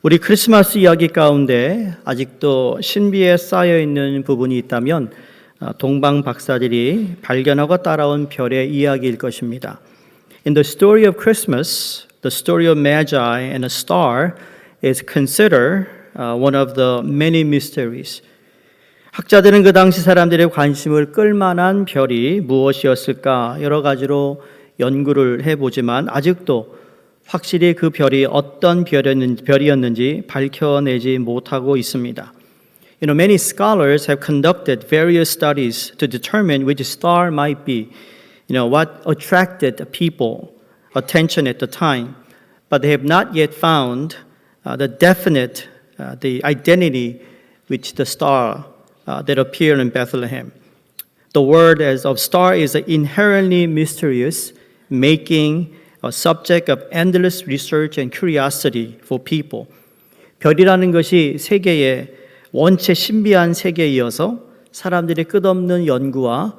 우리 크리스마스 이야기 가운데 아직도 신비에 쌓여 있는 부분이 있다면 동방 박사들이 발견하고 따라온 별의 이야기일 것입니다. In the story of Christmas, the story of Magi and a star is considered one of the many mysteries. 학자들은 그 당시 사람들의 관심을 끌만한 별이 무엇이었을까 여러 가지로 연구를 해보지만 아직도 확실히 그 별이 어떤 별이었는지 밝혀내지 못하고 있습니다. Many scholars have conducted various studies to determine which star might be, what attracted people attention at the time, but they have not yet found the definite, the identity which the star that appeared in Bethlehem. The word of star is inherently mysterious, making a subject of endless research and curiosity for people. 별이라는 것이 세계의 원체 신비한 세계이어서 사람들이 끝없는 연구와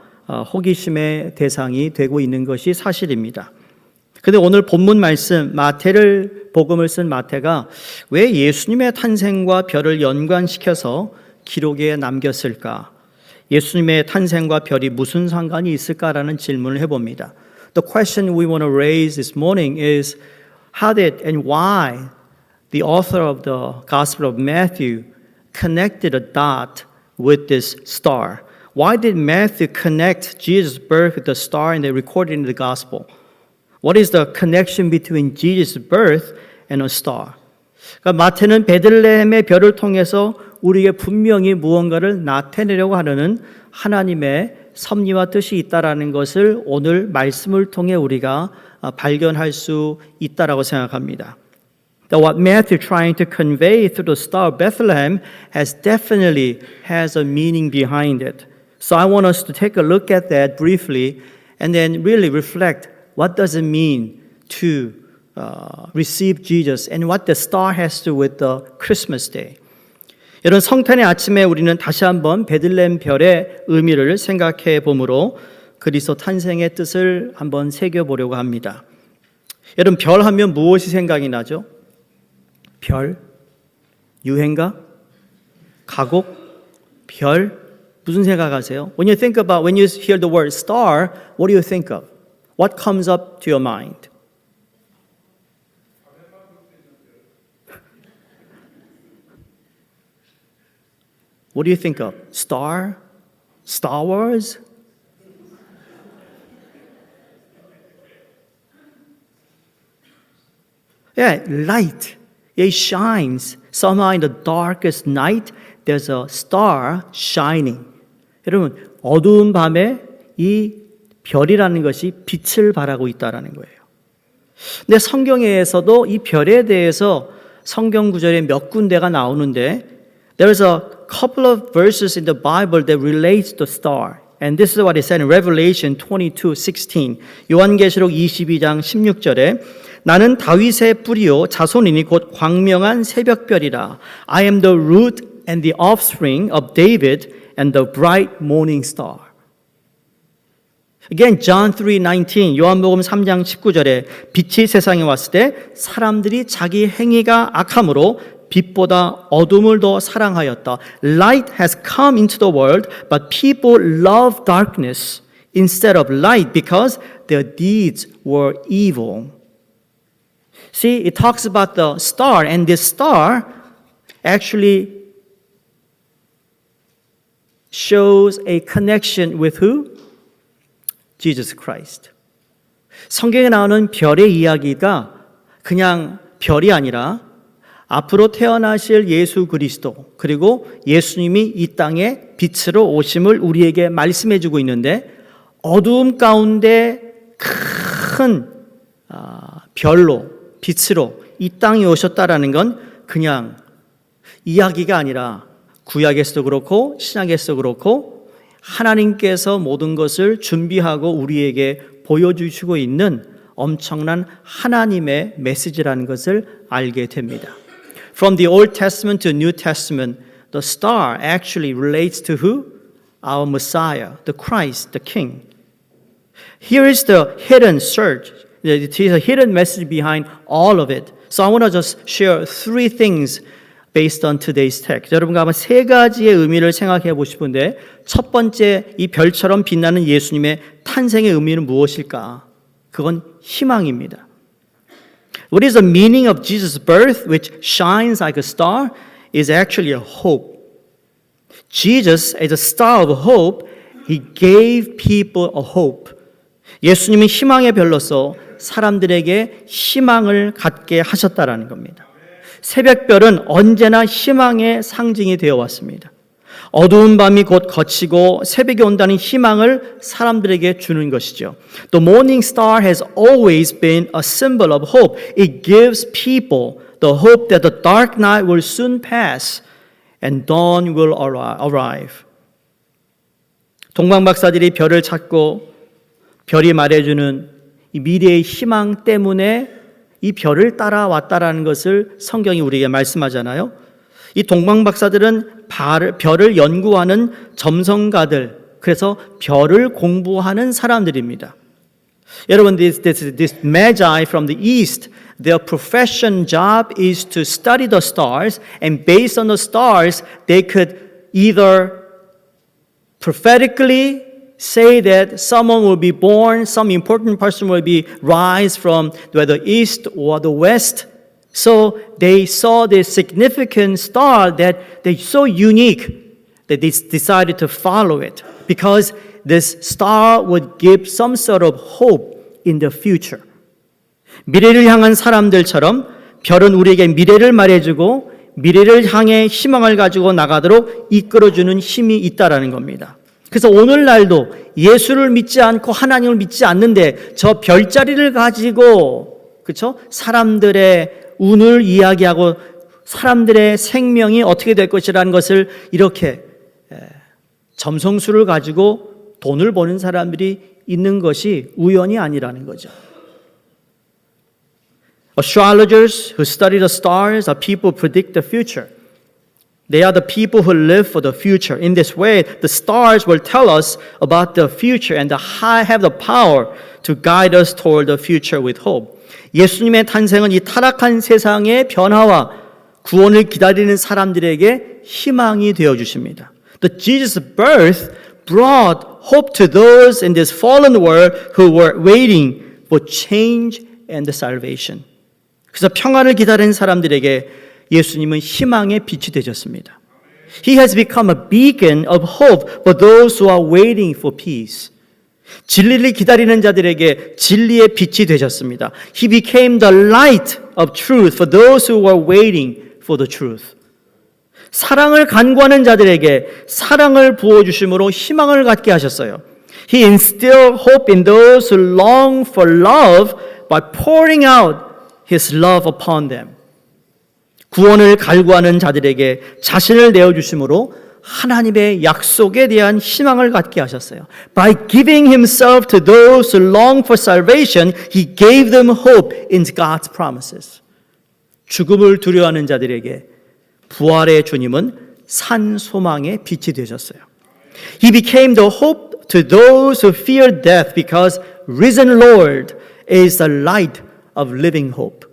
호기심의 대상이 되고 있는 것이 사실입니다. 그런데 오늘 본문 말씀 복음을 쓴 마태가 왜 예수님의 탄생과 별을 연관시켜서 기록에 남겼을까? 예수님의 탄생과 별이 무슨 상관이 있을까라는 질문을 해봅니다. The question we want to raise this morning is how did and why the author of the Gospel of Matthew connected a dot with this star. Why did Matthew connect Jesus' birth with the star and they recorded in the Gospel? What is the connection between Jesus' birth and a star? 그러니까 마태는 베들레헴의 별을 통해서 우리에게 분명히 무언가를 나타내려고 하는 하나님의 섭리와 뜻이 있다라는 것을 오늘 말씀을 통해 우리가 발견할 수 있다라고 생각합니다. What Matthew trying to convey through the star of Bethlehem definitely has a meaning behind it. So I want us to take a look at that briefly and then really reflect what does it mean to receive Jesus and what the star has to do with the Christmas day. 이런 성탄의 아침에 우리는 다시 한번 베들레헴 별의 의미를 생각해 보므로 그리스도 탄생의 뜻을 한번 새겨보려고 합니다. 여러분 별 하면 무엇이 생각이 나죠? 별? 유행가? 가곡? 별? 무슨 생각하세요? When you hear the word star, what do you think of? What comes up to your mind? What do you think of? Star? Star Wars? Yeah, light. It shines. Somehow in the darkest night, there's a star shining. 여러분, 어두운 밤에 이 별이라는 것이 빛을 발하고 있다는 거예요. 근데 성경에서도 이 별에 대해서 성경 구절에 몇 군데가 나오는데 there's a couple of verses in the Bible that relates to the star. And this is what it said in Revelation 22:16. 요한계시록 22장 16절에 나는 다윗의 뿌리요 자손이니 곧 광명한 새벽별이라. I am the root and the offspring of David and the bright morning star. Again, John 3:19, 요한복음 3장 19절에 빛이 세상에 왔을 때 사람들이 자기 행위가 악함으로 빛보다 어둠을 더 사랑하였다. Light has come into the world, but people love darkness instead of light because their deeds were evil. See, it talks about the star, and this star actually shows a connection with who? Jesus Christ. 성경에 나오는 별의 이야기가 그냥 별이 아니라 앞으로 태어나실 예수 그리스도 그리고 예수님이 이 땅에 빛으로 오심을 우리에게 말씀해 주고 있는데 어두움 가운데 큰 별로 빛으로 이 땅에 오셨다라는 건 그냥 이야기가 아니라 구약에서도 그렇고 신약에서도 그렇고 하나님께서 모든 것을 준비하고 우리에게 보여주시고 있는 엄청난 하나님의 메시지라는 것을 알게 됩니다. From the Old Testament to New Testament, the star actually relates to who? Our Messiah, the Christ, the King. Here is the hidden search. There is a hidden message behind all of it. So I want to just share three things based on today's text. 여러분과 한번 세 가지의 의미를 생각해 보고 싶은데 첫 번째 이 별처럼 빛나는 예수님의 탄생의 의미는 무엇일까? 그건 희망입니다. What is the meaning of Jesus' birth which shines like a star is actually a hope. Jesus as a star of hope, he gave people a hope. 예수님은 희망의 별로서 사람들에게 희망을 갖게 하셨다라는 겁니다. 새벽별은 언제나 희망의 상징이 되어 왔습니다. 어두운 밤이 곧 거치고 새벽이 온다는 희망을 사람들에게 주는 것이죠. The morning star has always been a symbol of hope. It gives people the hope that the dark night will soon pass and dawn will arrive. 동방 박사들이 별을 찾고 별이 말해주는 이 미래의 희망 때문에 이 별을 따라왔다라는 것을 성경이 우리에게 말씀하잖아요. 이 동방 박사들은 별을 연구하는 점성가들, 그래서 별을 공부하는 사람들입니다. 여러분, this magi from the east, their profession job is to study the stars, and based on the stars, they could either prophetically say that someone will be born, some important person will be rise from the east or the west. So they saw this significant star that they so unique that they decided to follow it because this star would give some sort of hope in the future. 미래를 향한 사람들처럼 별은 우리에게 미래를 말해주고 미래를 향해 희망을 가지고 나가도록 이끌어주는 힘이 있다라는 겁니다. 그래서 오늘날도 예수를 믿지 않고 하나님을 믿지 않는데 저 별자리를 가지고 그렇죠? 사람들의 운을 이야기하고 사람들의 생명이 어떻게 될 것이라는 것을 이렇게 점성술을 가지고 돈을 버는 사람들이 있는 것이 우연이 아니라는 거죠. Astrologers who study the stars are people who predict the future. They are the people who live for the future. In this way, the stars will tell us about the future and have the power to guide us toward the future with hope. 예수님의 탄생은 이 타락한 세상의 변화와 구원을 기다리는 사람들에게 희망이 되어 주십니다. The Jesus' birth brought hope to those in this fallen world who were waiting for change and salvation. 그래서 평화를 기다리는 사람들에게 예수님은 희망의 빛이 되셨습니다. He has become a beacon of hope for those who are waiting for peace. 진리를 기다리는 자들에게 진리의 빛이 되셨습니다. He became the light of truth for those who were waiting for the truth. 사랑을 간구하는 자들에게 사랑을 부어주심으로 희망을 갖게 하셨어요. He instilled hope in those who long for love by pouring out His love upon them. 구원을 갈구하는 자들에게 자신을 내어주심으로 하나님의 약속에 대한 희망을 갖게 하셨어요. By giving Himself to those who long for salvation, He gave them hope in God's promises. 죽음을 두려워하는 자들에게 부활의 주님은 산 소망의 빛이 되셨어요. He became the hope to those who fear death because risen Lord is the light of living hope.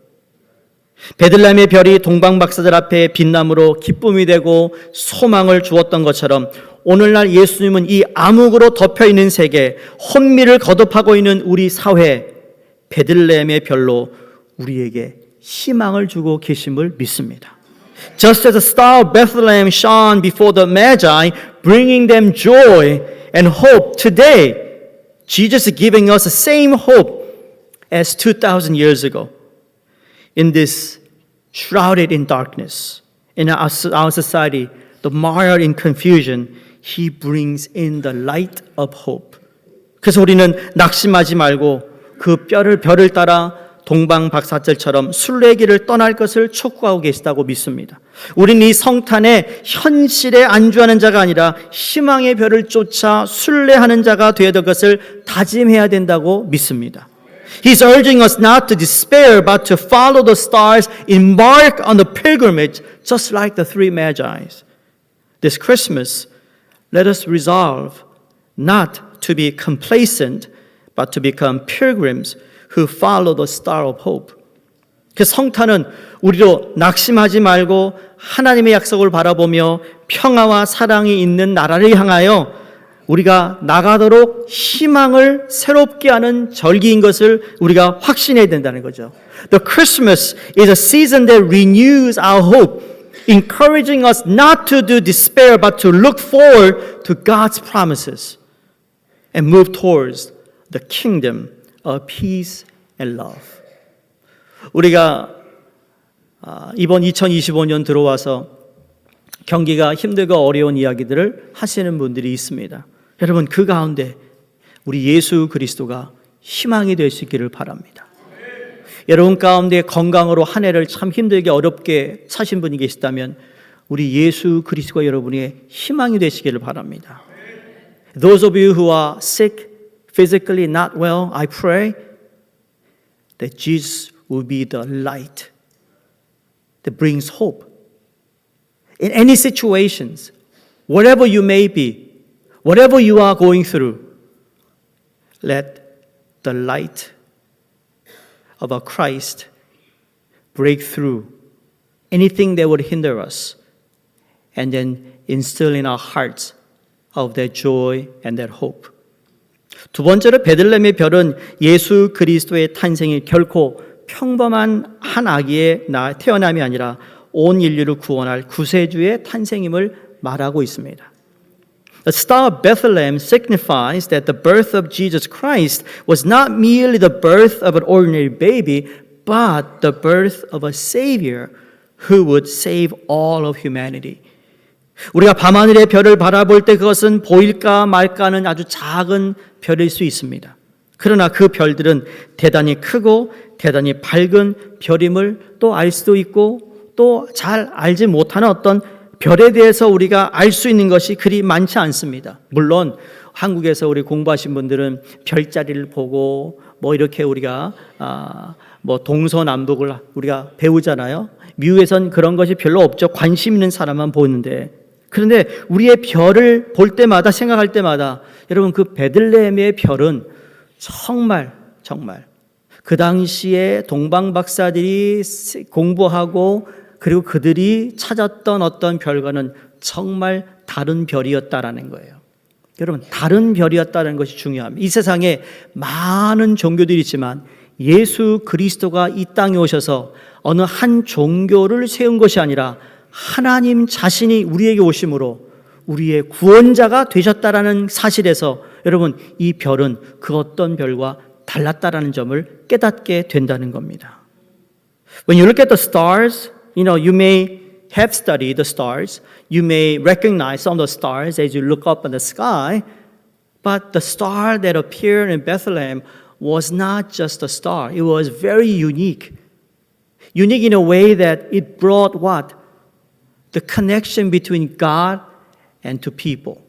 베들레헴의 별이 동방 박사들 앞에 빛남으로 기쁨이 되고 소망을 주었던 것처럼 오늘날 예수님은 이 암흑으로 덮여 있는 세계, 혼미를 거듭하고 있는 우리 사회, 베들레헴의 별로 우리에게 희망을 주고 계심을 믿습니다. Just as the star of Bethlehem shone before the Magi, bringing them joy and hope today, Jesus is giving us the same hope as 2,000 years ago. In this shrouded in darkness, in our society, the mired in confusion, He brings in the light of hope. 그래서 우리는 낙심하지 말고 그 별을 따라 동방 박사들처럼 순례길을 떠날 것을 촉구하고 계시다고 믿습니다. 우리는 이 성탄에 현실에 안주하는 자가 아니라 희망의 별을 쫓아 순례하는 자가 되어야 될 것을 다짐해야 된다고 믿습니다. He's urging us not to despair, but to follow the stars, embark on the pilgrimage, just like the three magi. This Christmas, let us resolve not to be complacent, but to become pilgrims who follow the star of hope. 그 성탄은 우리로 낙심하지 말고 하나님의 약속을 바라보며 평화와 사랑이 있는 나라를 향하여 우리가 나가도록 희망을 새롭게 하는 절기인 것을 우리가 확신해야 된다는 거죠. The Christmas is a season that renews our hope, encouraging us not to do despair but to look forward to God's promises and move towards the kingdom of peace and love. 우리가 이번 2025년 들어와서 경기가 힘들고 어려운 이야기들을 하시는 분들이 있습니다. 여러분, 그 가운데 우리 예수 그리스도가 희망이 될 수 있기를 바랍니다. 여러분 가운데 건강으로 한 해를 참 힘들게 어렵게 사신 분이 계시다면 우리 예수 그리스도가 여러분의 희망이 되시기를 바랍니다. Those of you who are sick, physically not well, I pray that Jesus will be the light that brings hope. In any situations, whatever you may be, whatever you are going through, let the light of our Christ break through anything that would hinder us and then instill in our hearts of that joy and that hope. 두 번째로 베들레헴의 별은 예수 그리스도의 탄생이 결코 평범한 한 아기의 태어남이 아니라 온 인류를 구원할 구세주의 탄생임을 말하고 있습니다. The star of Bethlehem signifies that the birth of Jesus Christ was not merely the birth of an ordinary baby, but the birth of a Savior who would save all of humanity. 우리가 밤하늘의 별을 바라볼 때 그것은 보일까 말까는 아주 작은 별일 수 있습니다. 그러나 그 별들은 대단히 크고 대단히 밝은 별임을 또 알 수도 있고 또 잘 알지 못하는 어떤 별에 대해서 우리가 알 수 있는 것이 그리 많지 않습니다. 물론 한국에서 우리 공부하신 분들은 별자리를 보고 뭐 이렇게 우리가 뭐 동서남북을 우리가 배우잖아요. 미국에선 그런 것이 별로 없죠. 관심 있는 사람만 보는데. 그런데 우리의 별을 볼 때마다 생각할 때마다 여러분 그 베들레헴의 별은 정말 그 당시에 동방 박사들이 공부하고 그리고 그들이 찾았던 어떤 별과는 정말 다른 별이었다라는 거예요. 여러분, 다른 별이었다는 것이 중요합니다. 이 세상에 많은 종교들이 있지만 예수 그리스도가 이 땅에 오셔서 어느 한 종교를 세운 것이 아니라 하나님 자신이 우리에게 오심으로 우리의 구원자가 되셨다라는 사실에서 여러분, 이 별은 그 어떤 별과 달랐다라는 점을 깨닫게 된다는 겁니다. When you look at the stars, you may have studied the stars. You may recognize some of the stars as you look up in the sky. But the star that appeared in Bethlehem was not just a star. It was very unique. Unique in a way that it brought what? The connection between God and to people.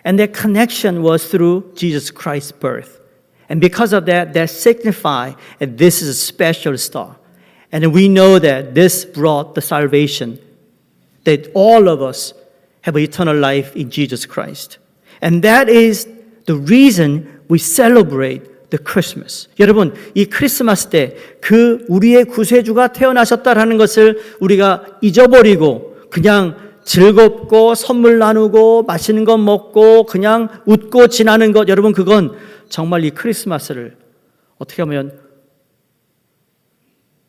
And that connection was through Jesus Christ's birth. And because of that, that signified that this is a special star. And we know that this brought the salvation, that all of us have eternal life in Jesus Christ. And that is the reason we celebrate the Christmas. 여러분, 이 크리스마스 때 그 우리의 구세주가 태어나셨다라는 것을 우리가 잊어버리고 그냥 즐겁고 선물 나누고 맛있는 것 먹고 그냥 웃고 지나는 것, 여러분 그건 정말 이 크리스마스를 어떻게 하면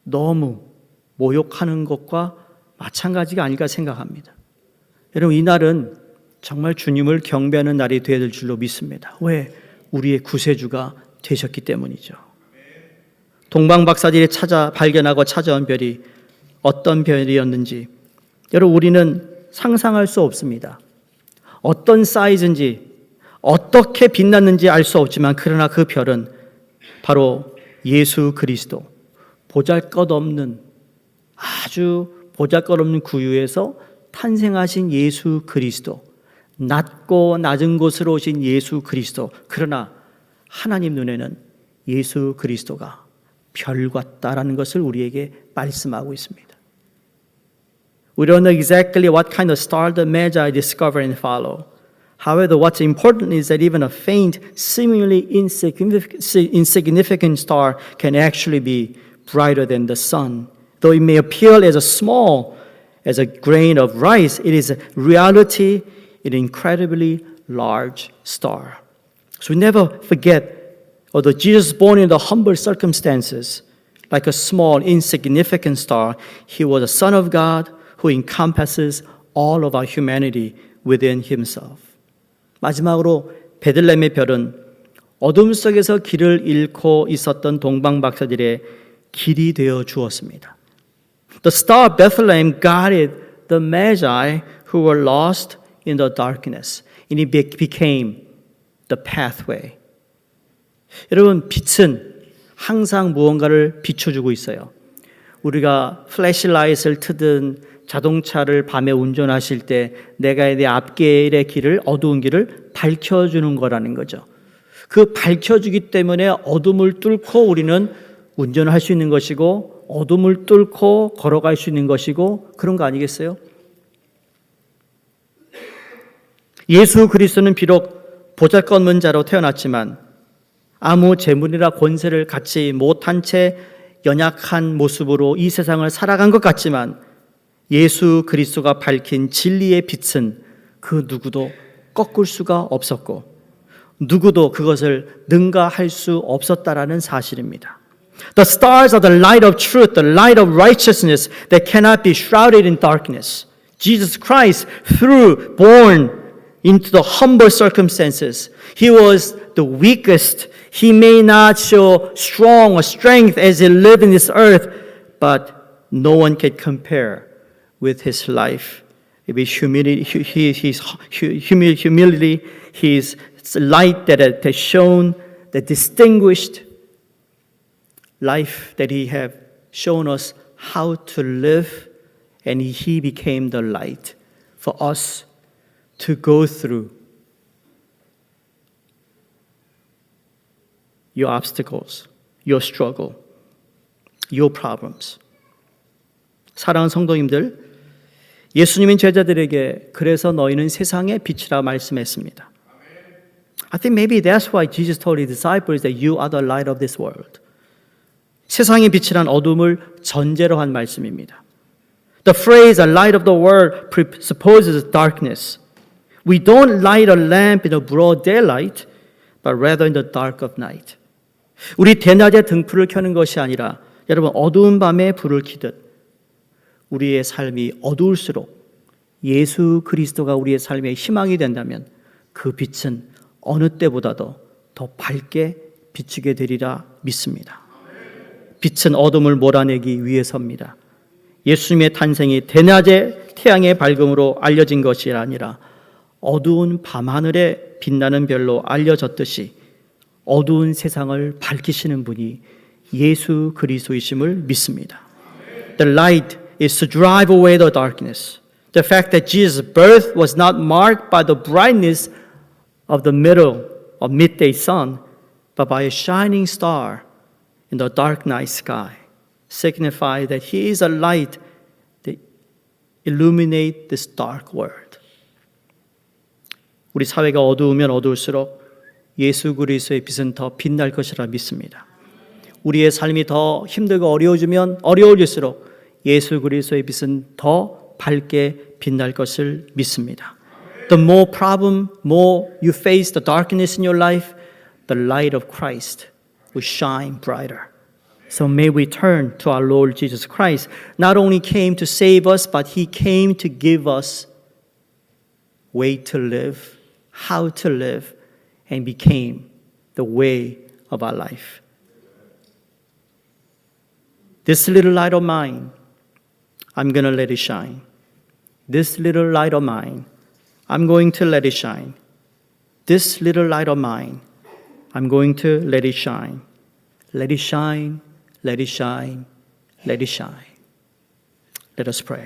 너무 모욕하는 것과 마찬가지가 아닐까 생각합니다. 여러분, 이 날은 정말 주님을 경배하는 날이 되어야 될 줄로 믿습니다. 왜? 우리의 구세주가 되셨기 때문이죠. 동방 박사들이 발견하고 찾아온 별이 어떤 별이었는지 여러분 우리는 상상할 수 없습니다. 어떤 사이즈인지 어떻게 빛났는지 알 수 없지만 그러나 그 별은 바로 예수 그리스도, 보잘것없는 아주 보잘것없는 구유에서 탄생하신 예수 그리스도, 낮고 낮은 곳으로 오신 예수 그리스도. 그러나 하나님 눈에는 예수 그리스도가 별 같다라는 것을 우리에게 말씀하고 있습니다. We don't know exactly what kind of star the Magi discover and follow. However, what's important is that even a faint, seemingly insignificant star can actually be brighter than the sun. Though it may appear as a small as a grain of rice, it is a reality, an incredibly large star. So we never forget, although Jesus was born in the humble circumstances, like a small, insignificant star, he was a Son of God who encompasses all of our humanity within himself. 마지막으로 베들레헴의 별은 어둠 속에서 길을 잃고 있었던 동방 박사들의 길이 되어 주었습니다. The star of Bethlehem guided the Magi who were lost in the darkness, and it became the pathway. 여러분, 빛은 항상 무언가를 비춰주고 있어요. 우리가 플래시라이트를 트든 자동차를 밤에 운전하실 때 내가 내 앞길의 길을, 어두운 길을 밝혀주는 거라는 거죠. 그 밝혀주기 때문에 어둠을 뚫고 우리는 운전을 할 수 있는 것이고 어둠을 뚫고 걸어갈 수 있는 것이고 그런 거 아니겠어요? 예수 그리스도는 비록 보잘것없는 자로 태어났지만 아무 재물이나 권세를 갖지 못한 채 연약한 모습으로 이 세상을 살아간 것 같지만 예수 그리스도가 밝힌 진리의 빛은 그 누구도 꺾을 수가 없었고 누구도 그것을 능가할 수 없었다라는 사실입니다. The stars are the light of truth, the light of righteousness that cannot be shrouded in darkness. Jesus Christ, born into the humble circumstances, he was the weakest. He may not show strong or strength as he lived in this earth, but no one can compare with his life. His humility, his light that has shown, the distinguished life that he have shown us how to live, and he became the light for us to go through your obstacles, your struggle, your problems. 사랑하는 성도님들, 예수님은 제자들에게 그래서 너희는 세상의 빛이라 말씀했습니다. I think maybe that's why Jesus told his disciples that you are the light of this world. 세상의 빛이란 어둠을 전제로 한 말씀입니다. The phrase "a light of the world" presupposes darkness. We don't light a lamp in a broad daylight, but rather in the dark of night. 우리 대낮에 등불을 켜는 것이 아니라 여러분 어두운 밤에 불을 켜듯 우리의 삶이 어두울수록 예수 그리스도가 우리의 삶의 희망이 된다면 그 빛은 어느 때보다도 더 밝게 비추게 되리라 믿습니다. 빛은 어둠을 몰아내기 위해서입니다. 예수님의 탄생이 대낮의 태양의 밝음으로 알려진 것이 아니라 어두운 밤하늘에 빛나는 별로 알려졌듯이 어두운 세상을 밝히시는 분이 예수 그리스도이심을 믿습니다. The light is to drive away the darkness. The fact that Jesus' birth was not marked by the brightness of the middle of midday sun, but by a shining star in the dark night sky, signify that he is a light that illuminates this dark world. 우리 사회가 어두우면 어두울수록 예수 그리스도의 빛은 더 빛날 것이라 믿습니다. 우리의 삶이 더 힘들고 어려워지면 어려워질수록 예수 그리스도의 빛은 더 밝게 빛날 것을 믿습니다. The more you face the darkness in your life, the light of Christ will shine brighter. So may we turn to our Lord Jesus Christ. Not only came to save us, but he came to give us way to live, how to live, and became the way of our life. This little light of mine, I'm going to let it shine. This little light of mine, I'm going to let it shine. This little light of mine, I'm going to let it shine. Let it shine, let it shine, let it shine. Let us pray.